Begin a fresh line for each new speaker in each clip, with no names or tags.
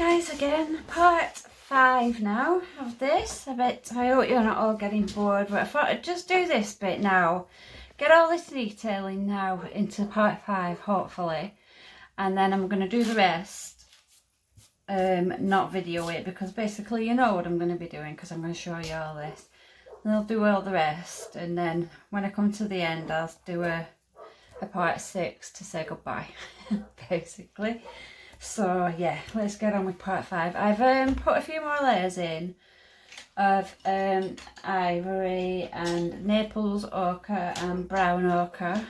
Guys, again, part 5 now of this. I hope you're not all getting bored, but I thought I'd just do this bit now. Get all this detailing now into part 5, hopefully. And then I'm going to do the rest. Not video it, because basically you know what I'm going to be doing, because I'm going to show you all this. And I'll do all the rest, and then when I come to the end I'll do a part 6 to say goodbye, basically. So yeah, let's get on with part 5. I've put a few more layers in of ivory and Naples ochre and brown ochre,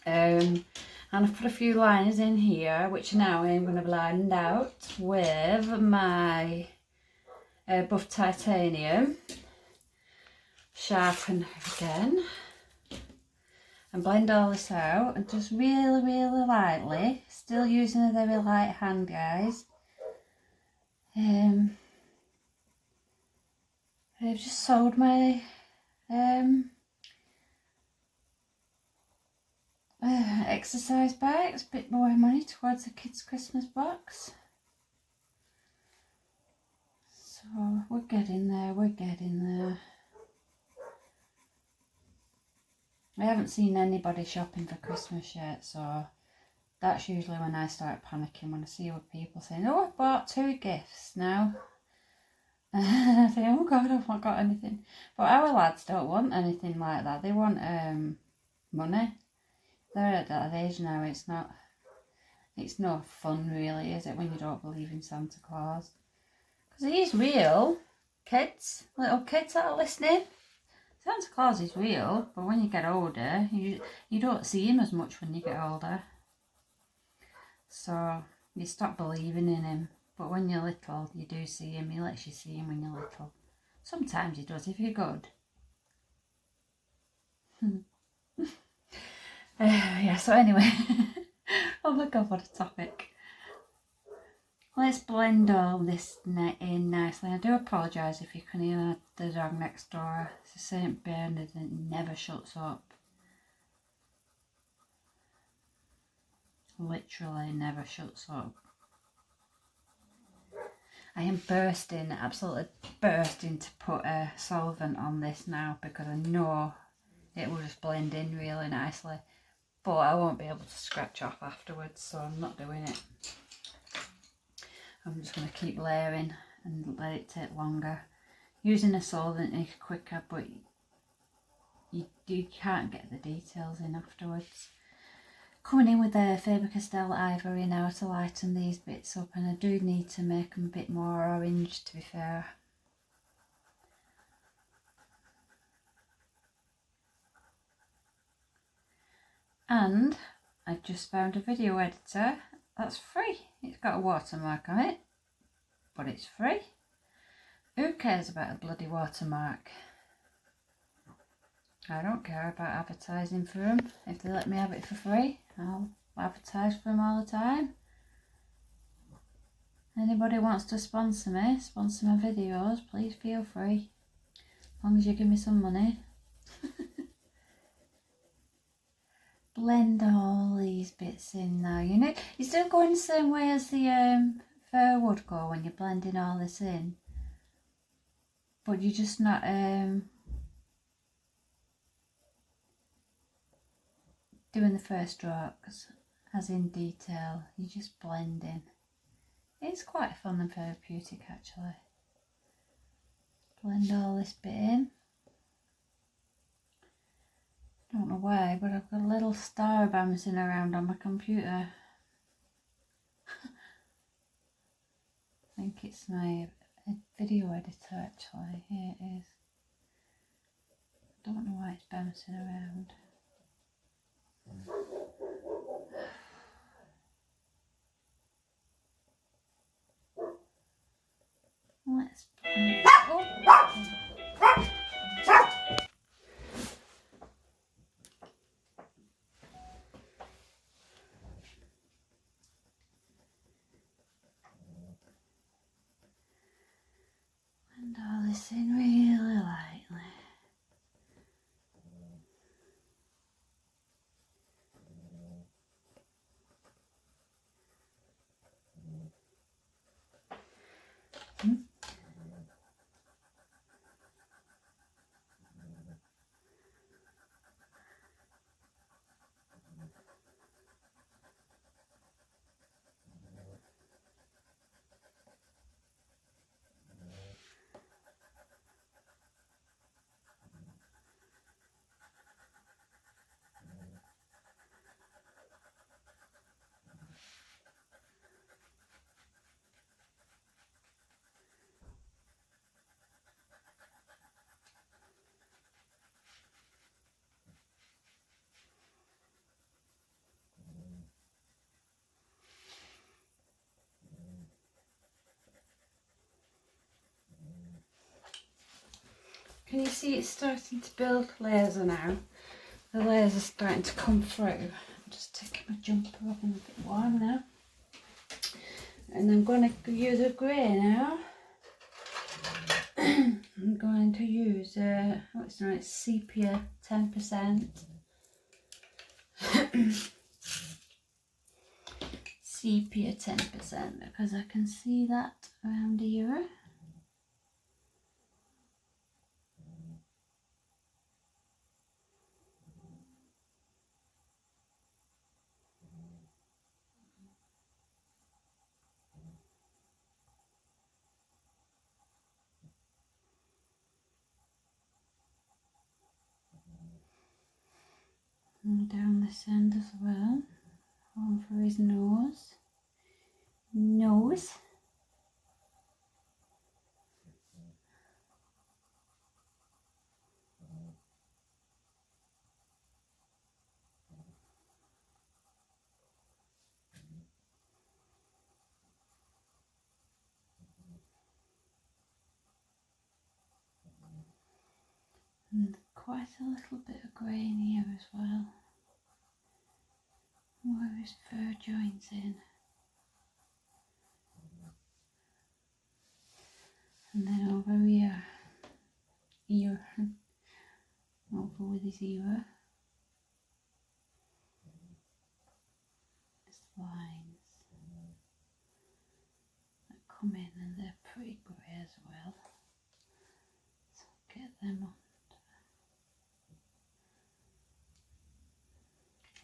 and I've put a few liners in here which now I'm going to blend out with my buff titanium, sharpen again, and blend all this out, and just really lightly, still using a very light hand, guys. I've just sold my exercise bags, a bit more money towards the kids' Christmas box. So we're getting there. I haven't seen anybody shopping for Christmas yet, so that's usually when I start panicking, when I see other people saying, oh, I've bought 2 gifts now. And I think, oh God, I've not got anything. But our lads don't want anything like that. They want money. They're at that age now. It's no fun really, is it, when you don't believe in Santa Claus? Because he's real. Kids, little kids that are listening. Santa Claus is real, but when you get older, you don't see him as much when you get older. So you stop believing in him. But when you're little, you do see him. He lets you see him when you're little. Sometimes he does if you're good. Yeah, so anyway. Oh my God, what a topic. Let's blend all this in nicely. I do apologise if you can hear the dog next door. It's a St Bernard and it never shuts up. Literally never shuts up. I am bursting, absolutely bursting to put a solvent on this now, because I know it will just blend in really nicely. But I won't be able to scratch off afterwards, so I'm not doing it. I'm just going to keep layering and let it take longer. Using a solvent is quicker, but you can't get the details in afterwards. Coming in with the Faber castell ivory now to lighten these bits up, and I do need to make them a bit more orange, to be fair. And I've just found a video editor that's free. It's got a watermark on it, but it's free. Who cares about a bloody watermark? I don't care about advertising for them. If they let me have it for free, I'll advertise for them all the time. Anybody wants to sponsor me, sponsor my videos, please feel free. As long as you give me some money. Blend all these bits in now. You know, you're still going the same way as the fur would go when you're blending all this in. But you're just not doing the first strokes as in detail. You're just blending. It's quite fun and therapeutic actually. Blend all this bit in. Don't know why, but I've got a little star bouncing around on my computer. I think it's my video editor actually. Here it is. Don't know why it's bouncing around. Let's play. Oh. And all this in really lightly. Can you see it's starting to build laser now? The layers are starting to come through. I'm just taking my jumper off and a bit warm now. And I'm going to use a grey now. I'm going to use, what's the right, sepia 10%. Sepia 10% because I can see that around here. And down this end as well, on for his nose. And quite a little bit of grey in here as well, where his fur joins in. And then over here, over with his ear. There's lines that come in and they're pretty grey as well. So get them on.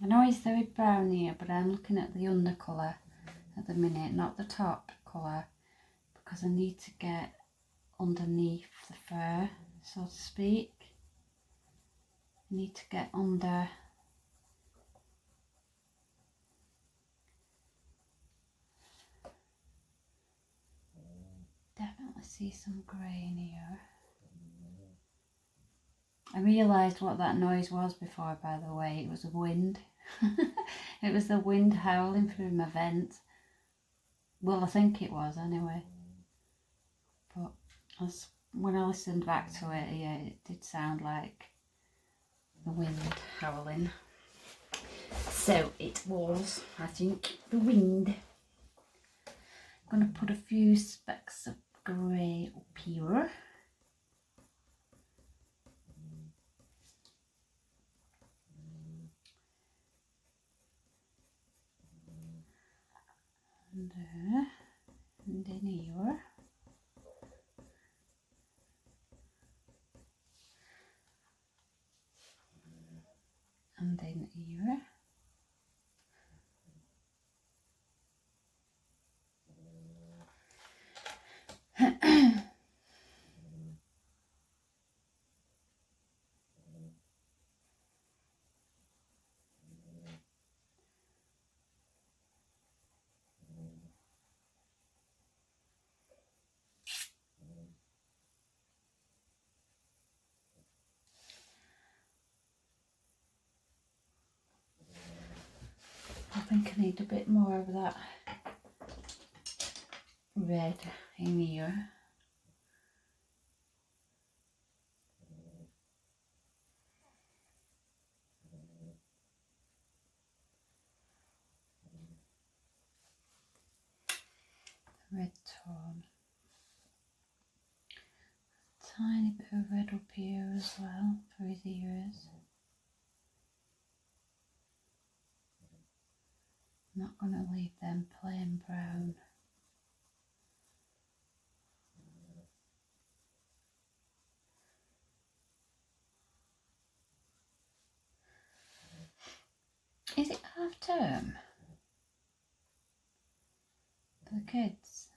I know he's very brown here, but I'm looking at the under colour at the minute, not the top colour, because I need to get underneath the fur, so to speak. I need to get under definitely see some grey in here. I realised what that noise was before, by the way. It was the wind. It was the wind howling through my vent. Well, I think it was anyway. But when I listened back to it, yeah, it did sound like the wind howling. So it was, I think, the wind. I'm going to put a few specks of grey up here. And there, and in here. And in here. I think I need a bit more of that red in here. Red tone. Tiny bit of red up here as well for his ears. I'm not going to leave them plain brown. term? For the kids?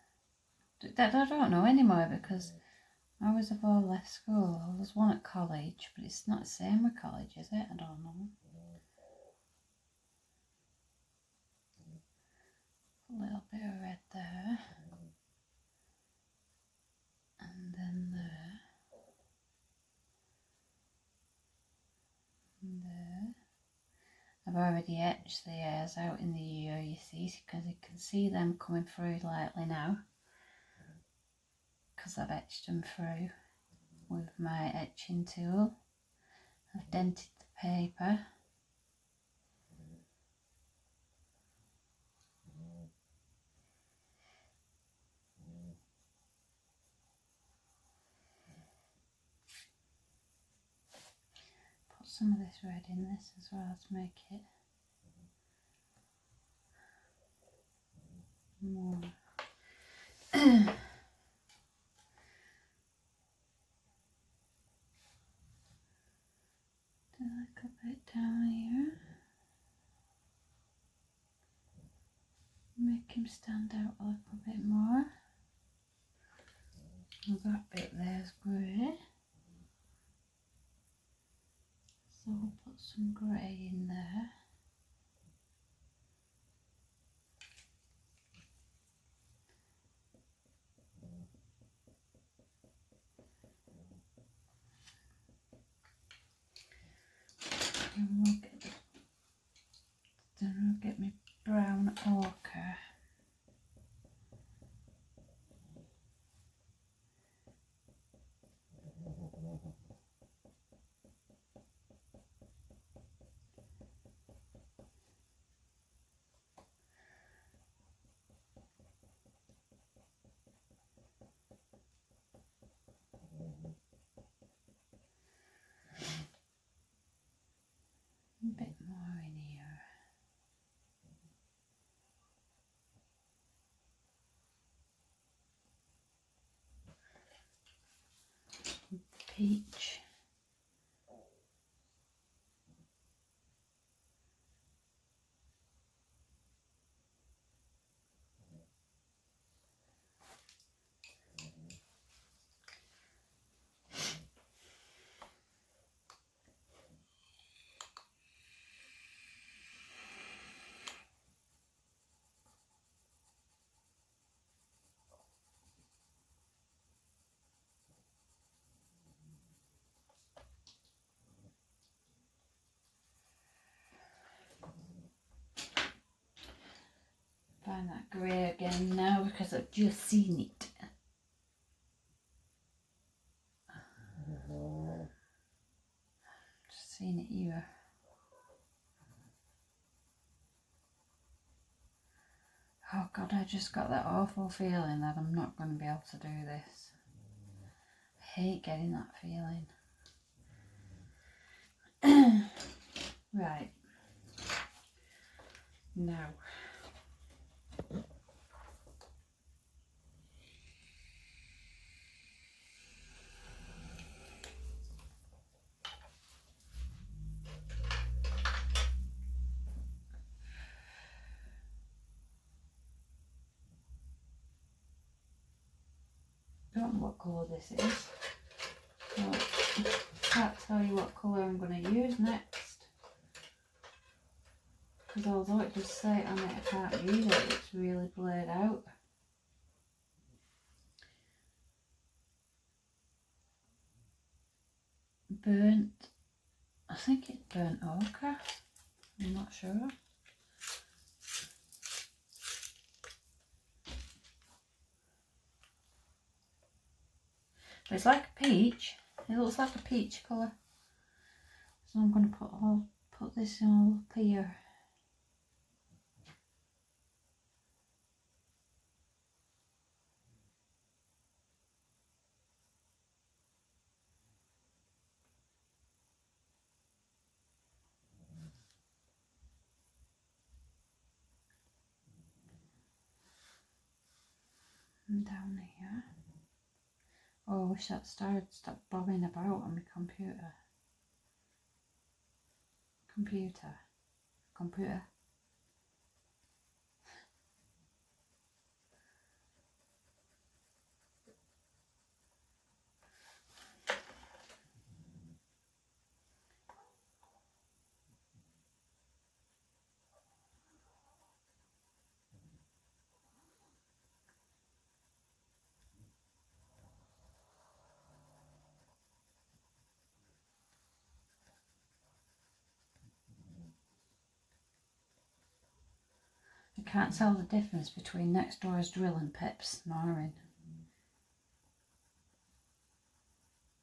That I don't know anymore because hours have all left school. There's one at college, but it's not the same with college, is it? I don't know. A little bit of red there. And then there. And there. I've already etched the hairs out in the ear, you see, because you can see them coming through lightly now. Because I've etched them through with my etching tool. I've dented the paper. Put some of this red in this as well to make it more. Do like a bit down here. Make him stand out a little bit more. And that bit there's grey. So we'll put some grey in there. And we'll get my brown ochre. A bit more in here. Peach. Find that grey again now because I've just seen it. Just seen it here. Oh God, I just got that awful feeling that I'm not going to be able to do this. I hate getting that feeling. Right. Now. I don't know what colour this is. So I can't tell you what colour I'm going to use next. Because although it does say on it I can't read it, it's really blurred out. Burnt, I think it's burnt ochre. I'm not sure. But it's like a peach. It looks like a peach colour. So I'm going to put this all up here. And down here. Oh, I wish that star had stopped bobbing about on my computer. Computer. I can't tell the difference between next door's drill and Pip's snoring.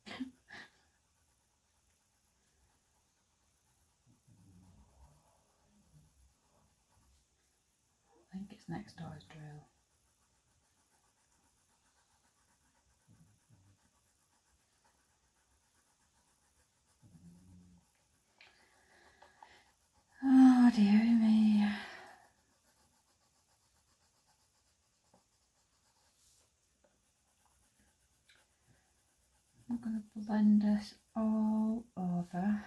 I think it's next door's drill. Oh dear me. I'm going to blend this all over.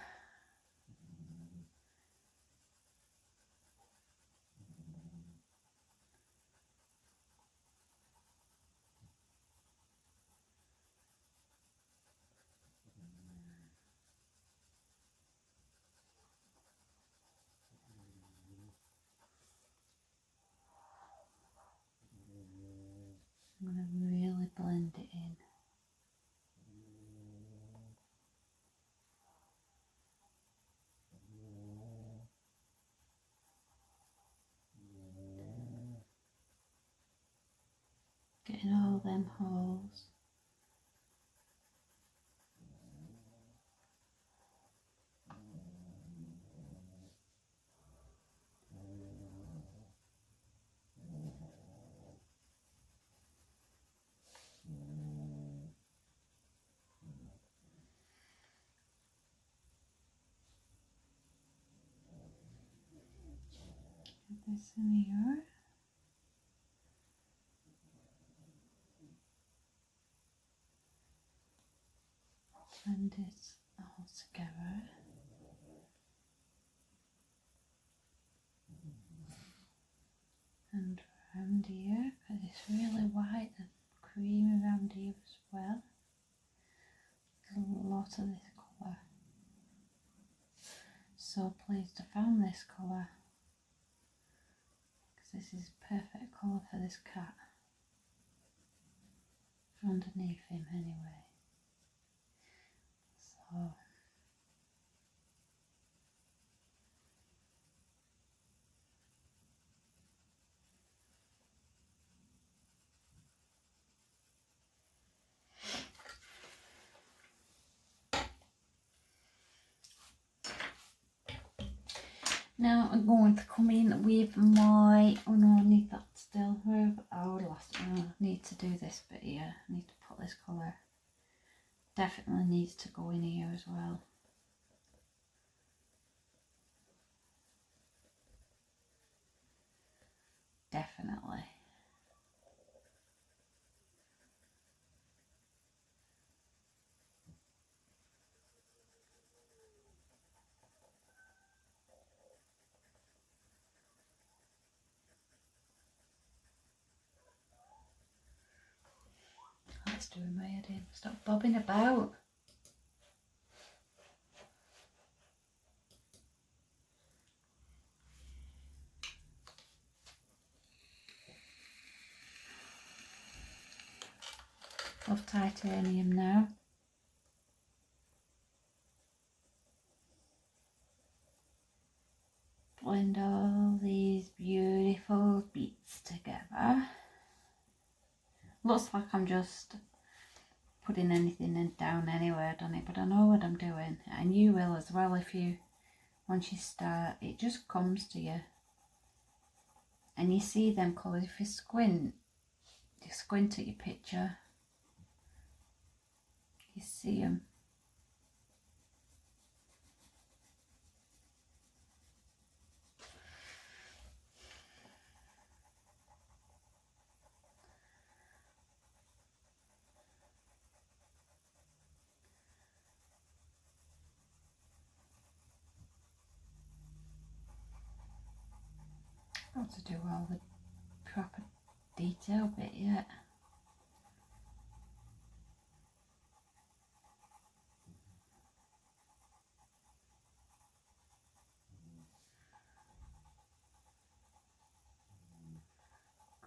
I'm going to really blend it in. Getting all them holes. Get this in here. Blend it all together. And around here, because it's really white and creamy around here as well. There's a lot of this colour. So pleased I found this colour, because this is perfect colour for this cat. For underneath him anyway. So now I'm going to come in with my, oh no, I need that still. Oh, last one. I need to do this bit here. I need to put this colour. Definitely needs to go in here as well. Definitely. That's doing my head in. Stop bobbing about. Of titanium now. Blend all these beautiful beats together. Looks like I'm just putting anything in down anywhere, don't it? But I know what I'm doing, and you will as well if you, once you start, it just comes to you. And you see them colours. If you squint at your picture, you see them. Got to do all the proper detail bit yet.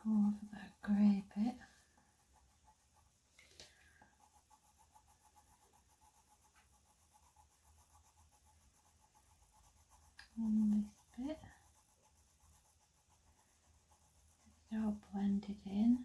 Go over that grey bit. On this bit. blended in.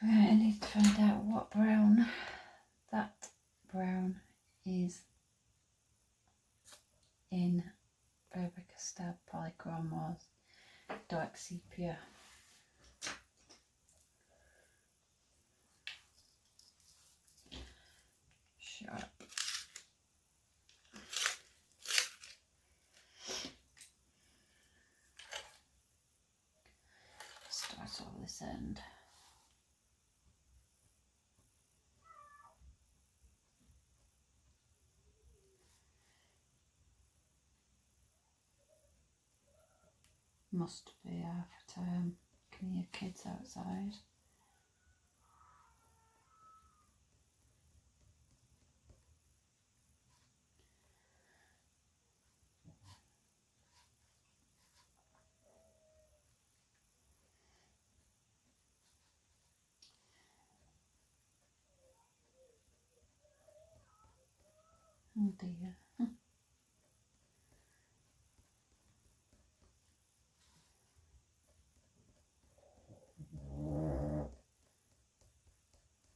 Right, I need to find out what brown that brown is in Faber Castell Polychrome was. Dark sepia. Sharp. Start off this end. Must be half term. Can hear kids outside. Oh dear.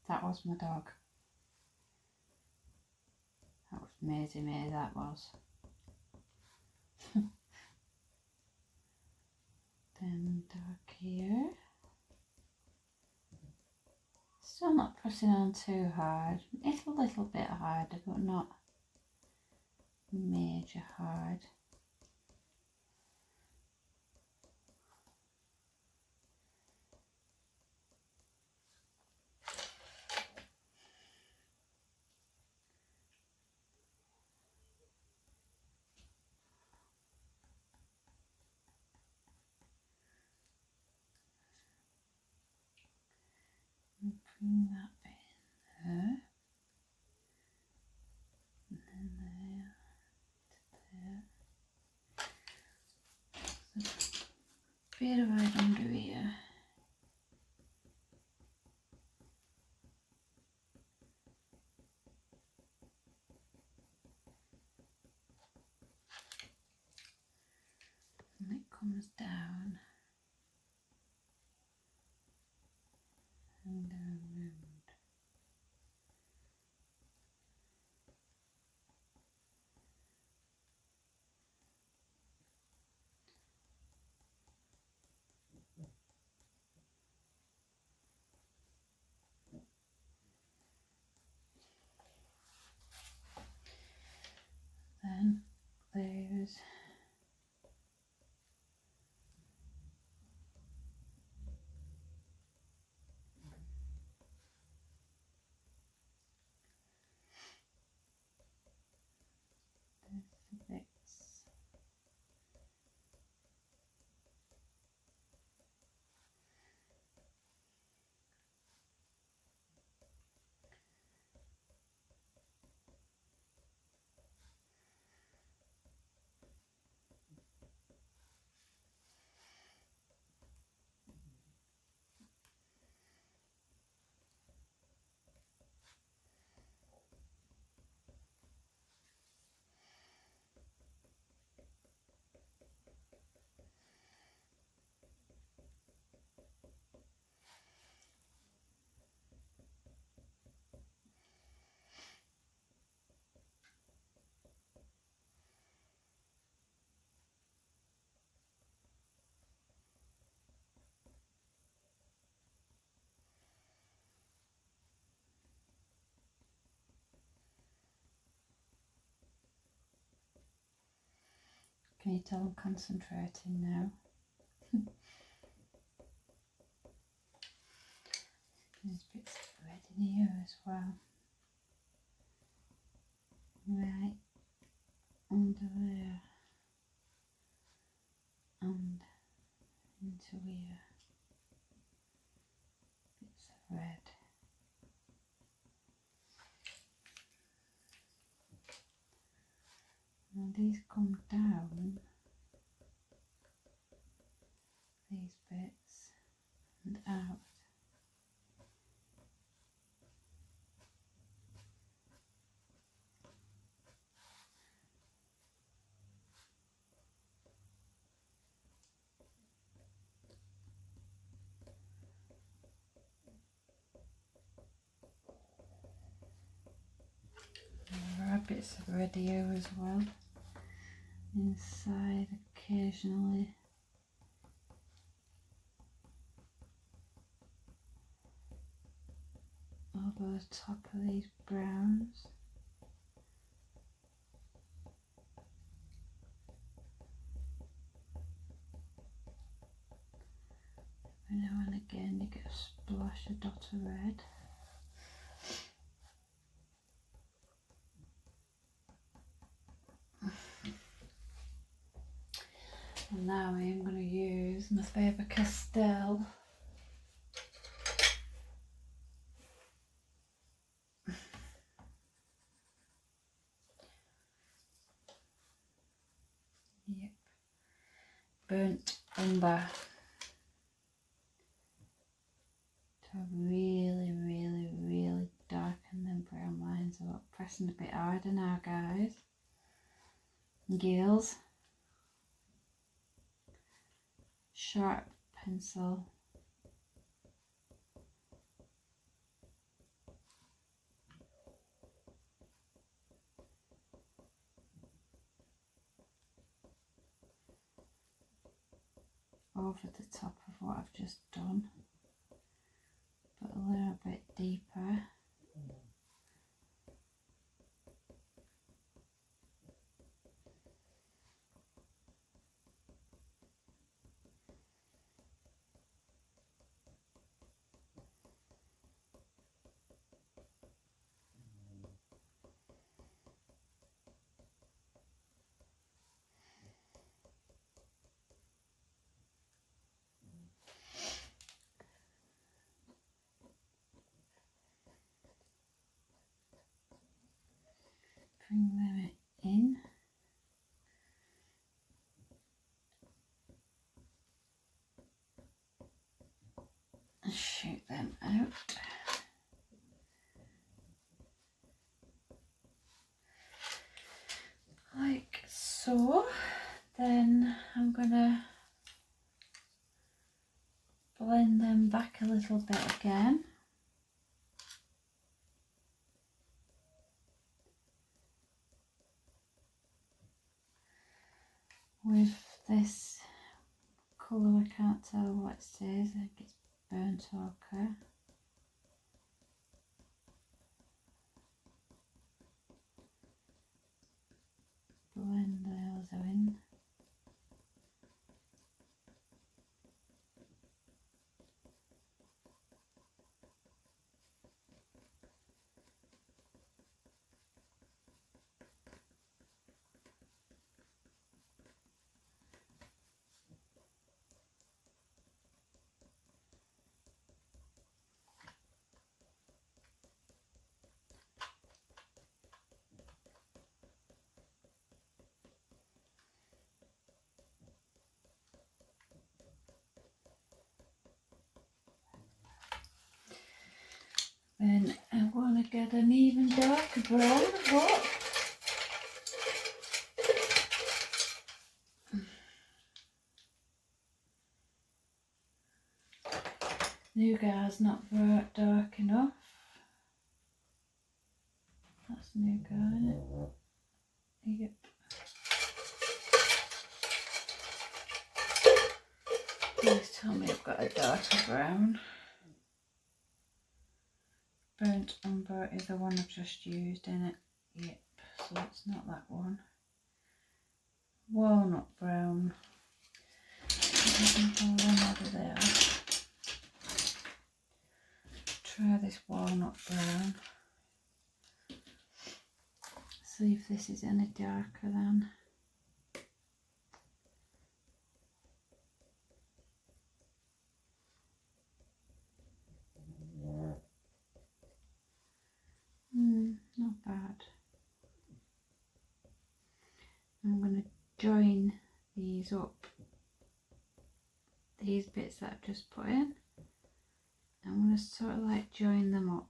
That was my dog. That was Maisie May, that was. Then dark here. Still not pressing on too hard. It's a little bit harder, but not major hard. Bring that bit in there, and then there to there. Bit of white under here. And it comes down and down round. Then there's the bits. Can you tell I'm concentrating now? There's bits of red in here as well. Right under there and into here. Bits of red. And these come down, these bits, and out. There are bits of red here as well, inside occasionally. Over the top of these browns. Every now and again you get a splash, a dot of red. And now I am going to use my Faber castell. Yep. Burnt umber. To really darken them brown lines up. Pressing a bit harder now, guys. Gills. Sharp pencil. Over the top of what I've just done, but a little bit deeper. Bring them in. And shoot them out. Like so. Then I'm gonna blend them back a little bit again. With this colour, I can't tell what it says. I think it's burnt ochre. Blend those in. Then I want to get an even darker brown, I hope. Nougat's not dark enough. That's nougat, isn't it? Yep. Please tell me I've got a darker brown. Burnt umber is the one I've just used in it. Yep, so it's not that one. Walnut see if this is any darker than. Not bad. I'm going to join these up, these bits that I've just put in. I'm going to sort of like join them up.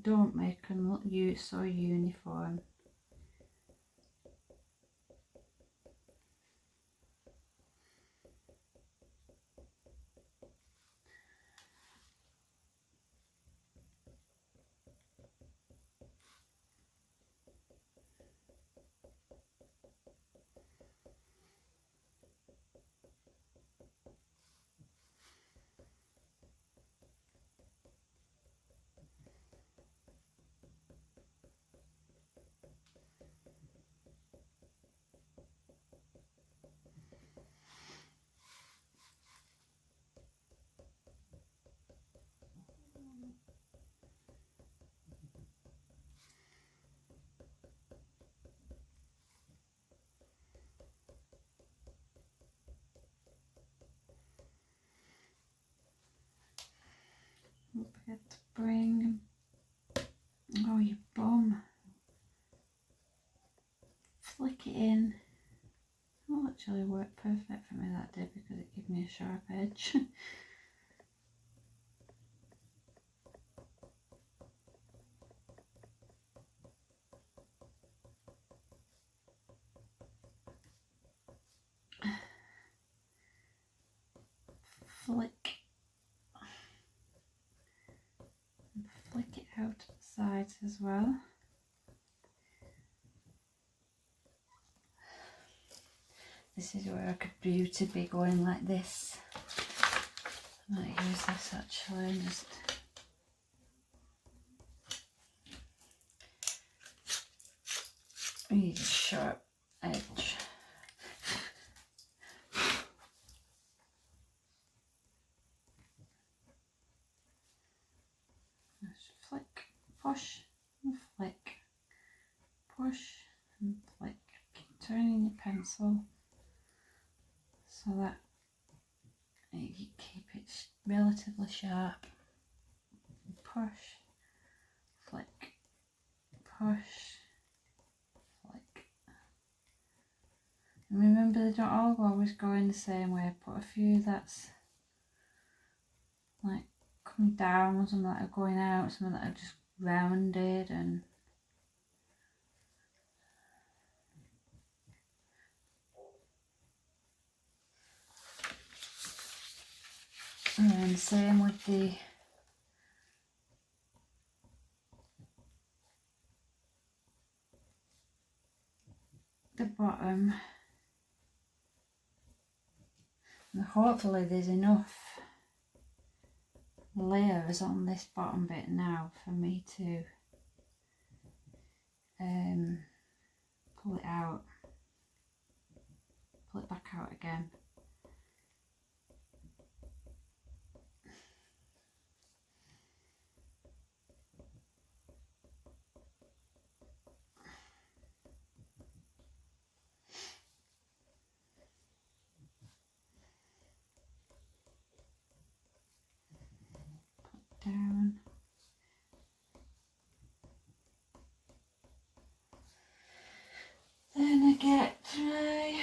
Don't make them look so uniform. Don't forget to bring, oh you bum, flick it in. It'll actually work perfect for me that day because it gives me a sharp edge. Flick it out to the sides as well. This is where I could beauty be going like this. I might use this actually and just use a sharp edge. Just flick, push and flick, push and flick. Keep turning your pencil so that you keep it relatively sharp. Push, flick, push, flick. And remember, they don't all always go in the same way. Put a few that's like coming down, some that are going out, some that are just rounded, and then same with the bottom. And hopefully there's enough layers on this bottom bit now for me to pull it out, pull it back out again. Down. Then I get my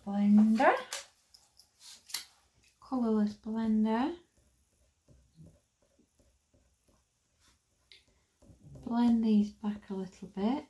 blender, colourless blender, blend these back a little bit.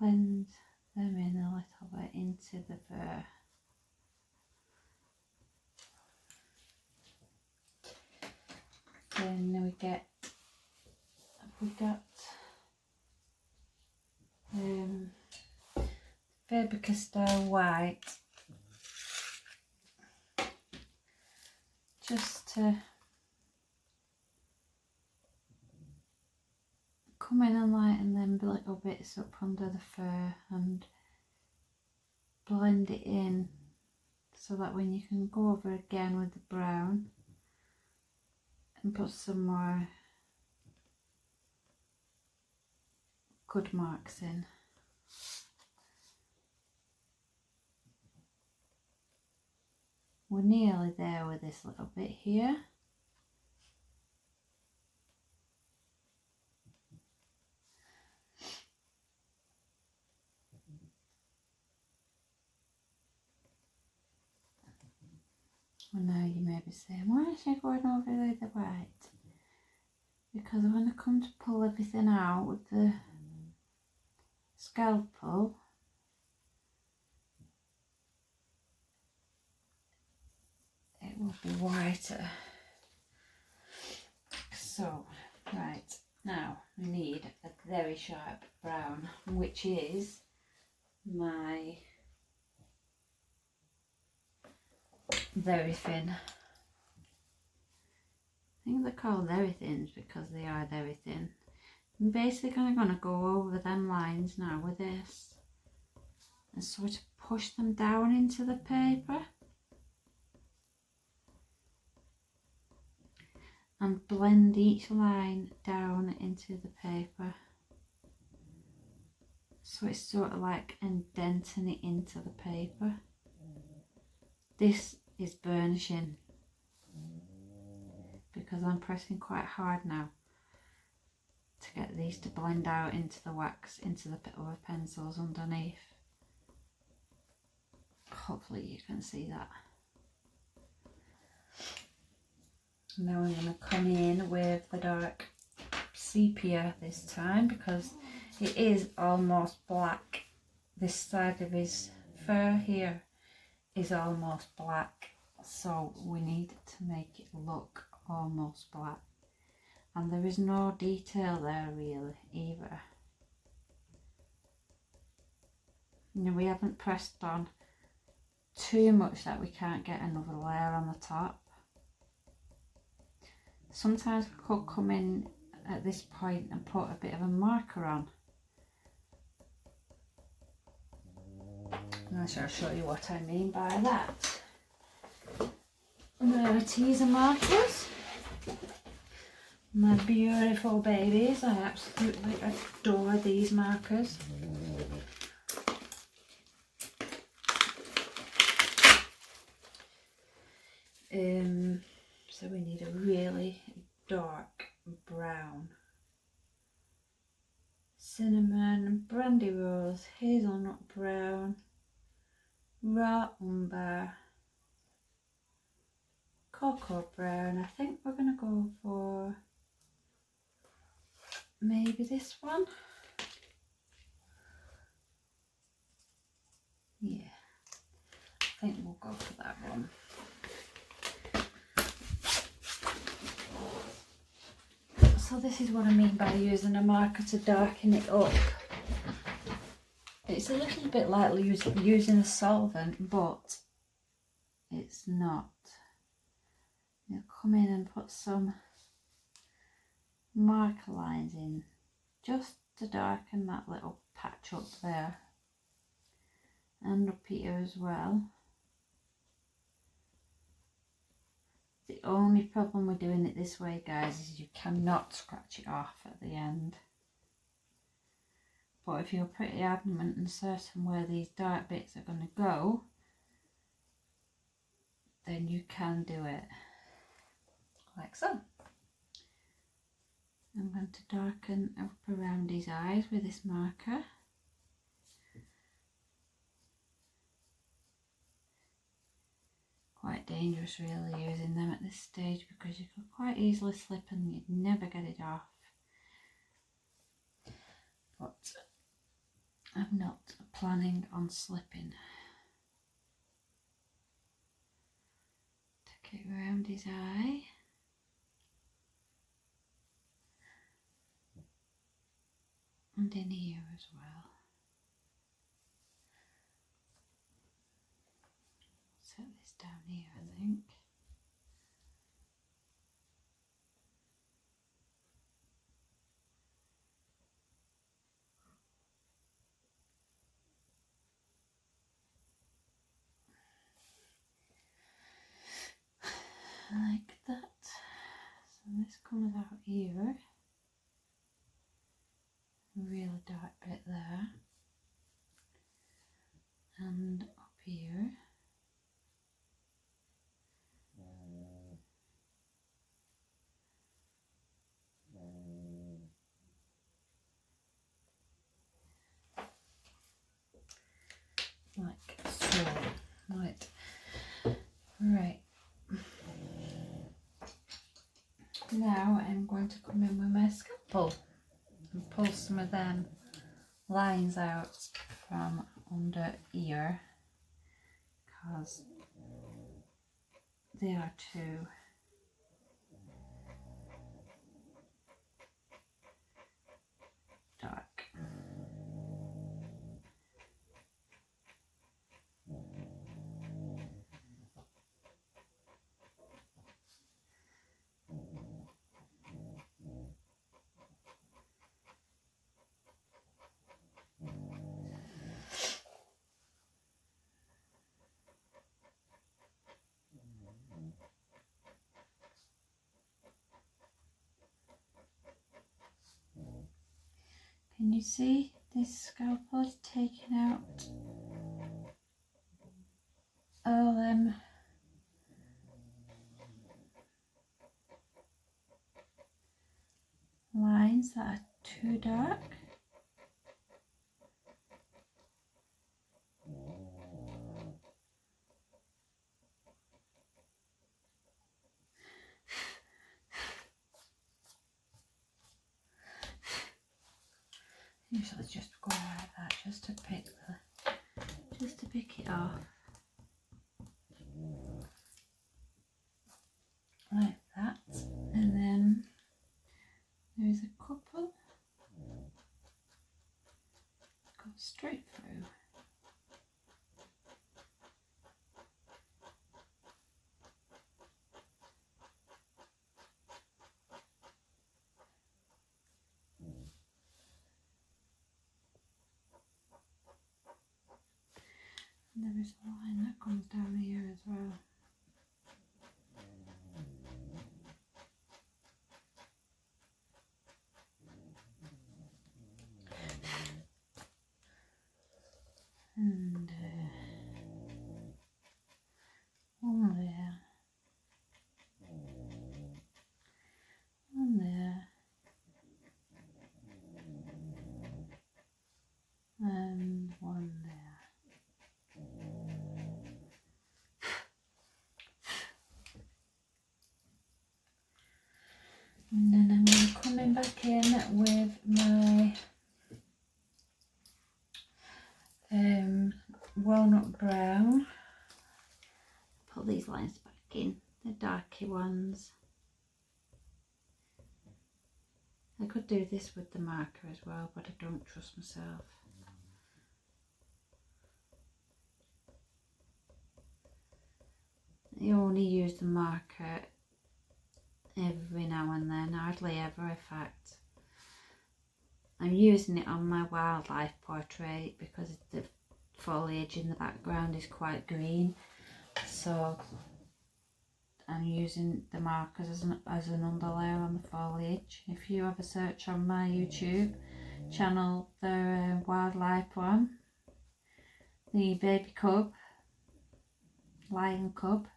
Blend them in a little bit into the fur. Then we got Faber Faber Castell white, just to come in and lighten them little bits up under the fur and blend it in, so that when you can go over again with the brown and put some more good marks in. We're nearly there with this little bit here. Well, now you may be saying, why is she going over with the white? Because when I come to pull everything out with the scalpel, it will be whiter. So, right, now we need a very sharp brown, which is my very thin. I think they're called very thins because they are very thin. I'm basically going to go over them lines now with this and sort of push them down into the paper and blend each line down into the paper, so it's sort of like indenting it into the paper. This is burnishing because I'm pressing quite hard now to get these to blend out into the wax, into the other pencils underneath. Hopefully you can see that. Now I'm going to come in with the dark sepia this time, because it is almost black. This side of his fur here is almost black, so we need to make it look almost black. And there is no detail there really either. You know, we haven't pressed on too much that we can't get another layer on the top. Sometimes we could come in at this point and put a bit of a marker on. And I shall show you what I mean by that. There are teaser markers. My beautiful babies, I absolutely adore these markers. So we need a really dark brown, cinnamon, brandy rose, hazelnut brown, raw umber, cocoa brown. I think we're going to go for maybe this one. Yeah, I think we'll go for that one. So this is what I mean by using a marker to darken it up. It's a little bit like using a solvent, but it's not. You'll come in and put some marker lines in just to darken that little patch up there and up here as well. The only problem with doing it this way, guys, is you cannot scratch it off at the end. But if you're pretty adamant and certain where these dark bits are going to go, then you can do it like so. I'm going to darken up around his eyes with this marker. Quite dangerous really using them at this stage, because you could quite easily slip and you'd never get it off. But I'm not planning on slipping. Take it around his eye. And in here as well. like that. So this comes out here, a really dark bit there, and up here. Like so. Right. Now I'm going to come in with my scalpel and pull some of them lines out from under here, because they are too dark. Can you see this scalpel is taking out all them lines that are too dark? Usually just go like that, just to pick it off, like that, and then there is a couple go straight through. And there is a line that comes down here as well. And one there, one there, and one there. And then I'm going to come in back in with my walnut brown. Put these lines back in, the darker ones. I could do this with the marker as well, but I don't trust myself. I only use the marker every now and then, hardly ever in fact. I'm using it on my wildlife portrait because the foliage in the background is quite green, so I'm using the markers as an underlayer on the foliage. If you have a search on my YouTube channel, the wildlife one, the baby cub, lion cub,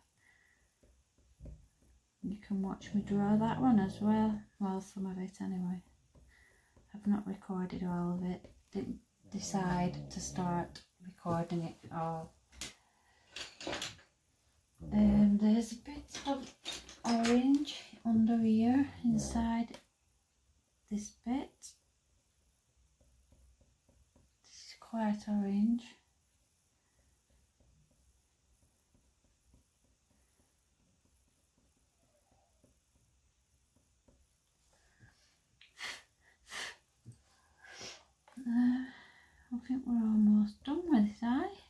you can watch me draw that one as well. Well, some of it anyway. I've not recorded all of it. Didn't decide to start recording it all. There's a bit of orange under here inside this bit. This is quite orange. I think we're almost done with this eye.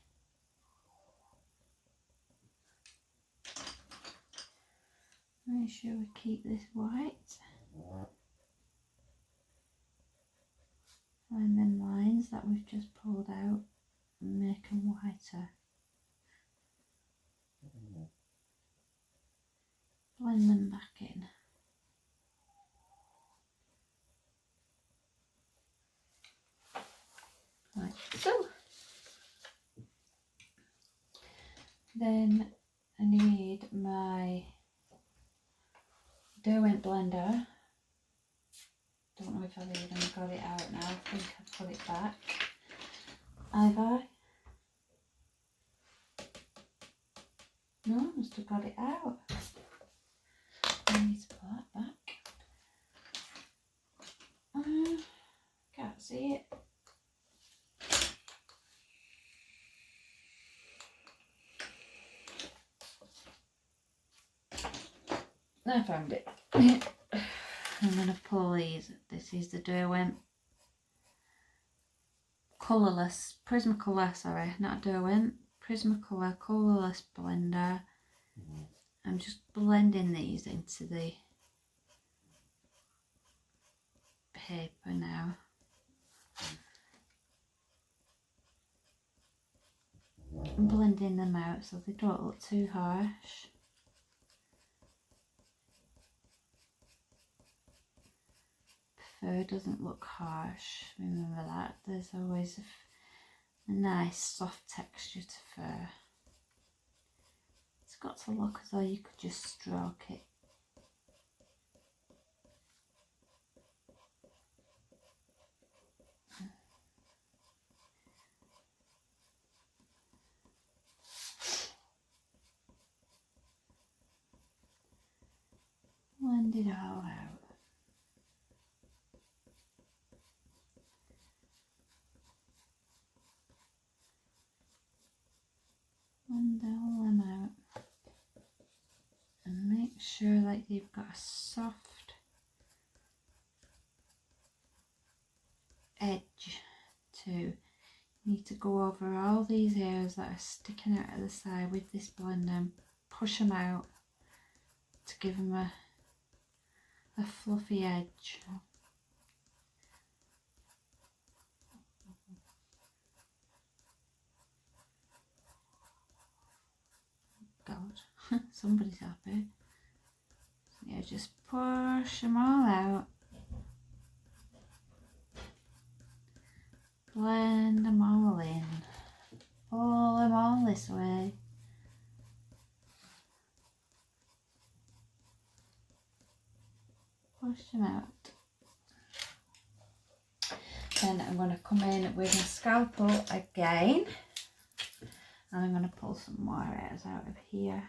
Make sure we keep this white. Find them lines that we've just pulled out and make them whiter. blend them back in. Like so. Then I need my Derwent blender. Don't know if I've even got it out now. I think I've put it back. Have I? No, I must have got it out. I need to put that back. Can't see it. I found it. I'm going to pull these. This is the Derwent colourless, Prismacolor, sorry, not Derwent, Prismacolor colourless blender. I'm just blending these into the paper now. I'm blending them out so they don't look too harsh. Fur doesn't look harsh, remember that. There's always a nice soft texture to fur. It's got to look as though you could just stroke it. Blend it all out. Blend all them out. And make sure that you've got a soft edge too. You need to go over all these hairs that are sticking out of the side with this blender and push them out to give them a fluffy edge. God, somebody's happy. So yeah, just push them all out. Blend them all in. Pull them all this way. Push them out. Then I'm going to come in with my scalpel again. And I'm going to pull some more hairs out of here.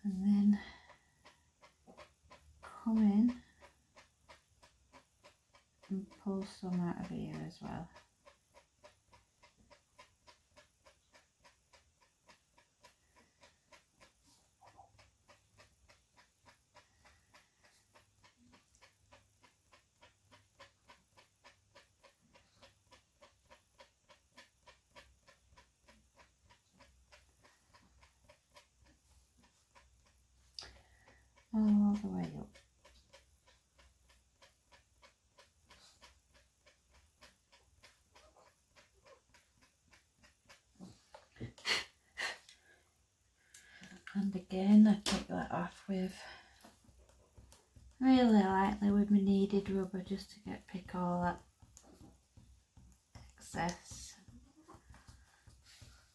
And then come in and pull some out of here as well. All the way up. And again, I take that off with really lightly with my kneaded rubber just to pick all that excess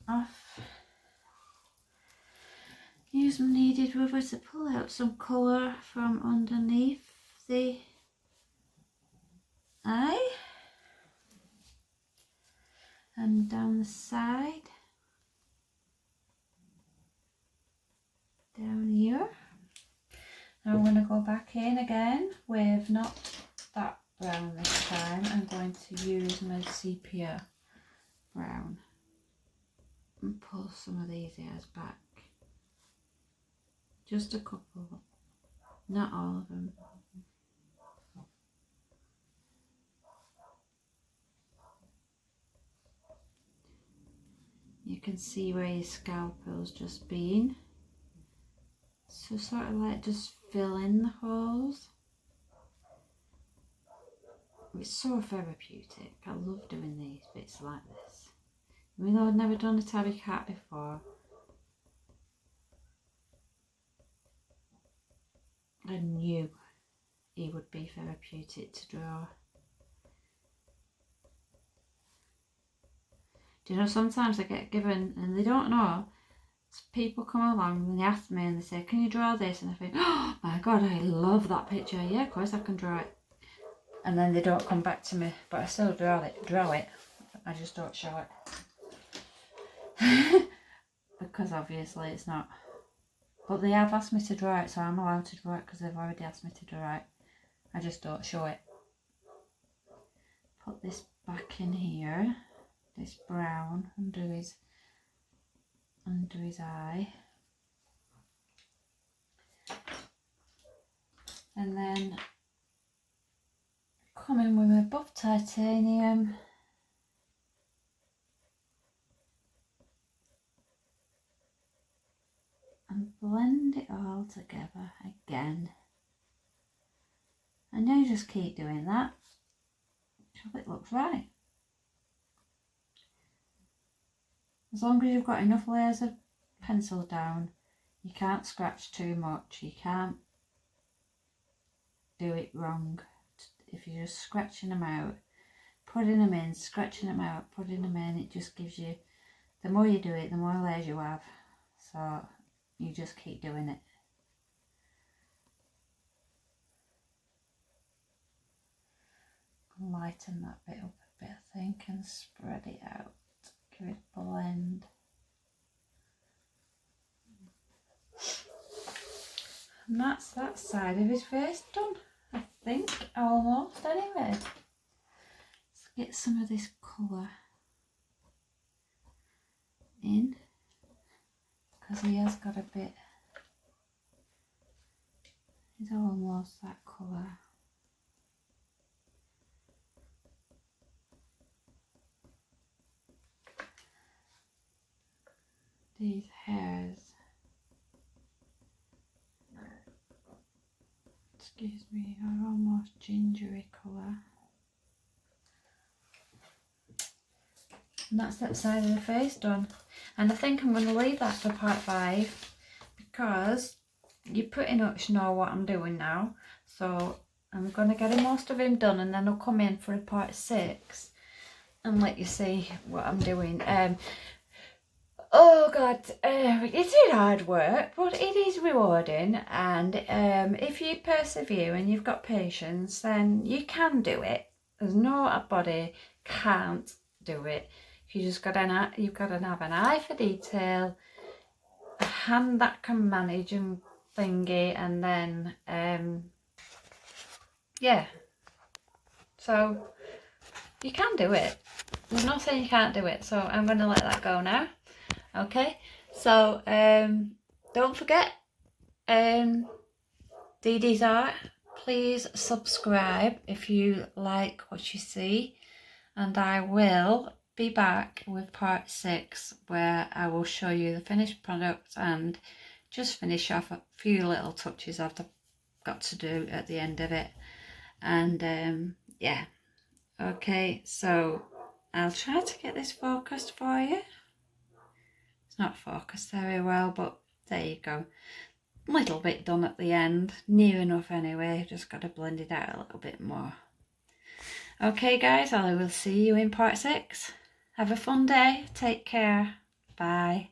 off. Use my kneaded rubber to pull out some colour from underneath the eye and down the side, down here. Now I'm going to go back in again with not that brown this time. I'm going to use my sepia brown and pull some of these hairs back. Just a couple, not all of them. can see where your scalpel's just been. So sort of like just fill in the holes. It's so therapeutic. I love doing these bits like this. Even though I've never done a tabby cat before, I knew he would be therapeutic to draw. Do you know, sometimes I get given, and they don't know, people come along and they ask me and they say, can you draw this? And I think, oh my god, I love that picture. Yeah, of course I can draw it. And then they don't come back to me, but I still draw it. I just don't show it. Because obviously it's not. But they have asked me to draw it, so I'm allowed to draw it because they've already asked me to draw it. I just don't show it. Put this back in here. This brown under his eye. And then come in with my buff titanium. And blend it all together again. And now you just keep doing that until it looks right. As long as you've got enough layers of pencil down, you can't scratch too much, you can't do it wrong. If you're just scratching them out, putting them in, scratching them out, putting them in, it just gives you, the more you do it, the more layers you have. So you just keep doing it. Lighten that bit up a bit, I think, and spread it out. Give it a blend. And that's that side of his face done, I think, almost anyway. Let's get some of this colour in, because he has got a bit, he's almost that colour. These hairs, excuse me, are almost gingery colour. And that's that side of the face done. And I think I'm going to leave that for part 5 because you pretty much know what I'm doing now. So I'm going to get most of him done, and then I'll come in for a part 6 and let you see what I'm doing. Oh god, it's hard work, but it is rewarding, and if you persevere and you've got patience, then you can do it. There's nobody can't do it. You just got you've got to have an eye for detail, a hand that can manage and thingy, and then yeah. So you can do it. There's no saying you can't do it. So I'm going to let that go now. Okay, so don't forget, DD's Art, please subscribe if you like what you see, and I will be back with part 6 where I will show you the finished product and just finish off a few little touches I've got to do at the end of it. And yeah, okay, so I'll try to get this focused for you. It's not focused very well, but there you go. Little bit done at the end, near enough anyway, just got to blend it out a little bit more. Okay guys, I will see you in part 6. Have a fun day, take care, bye.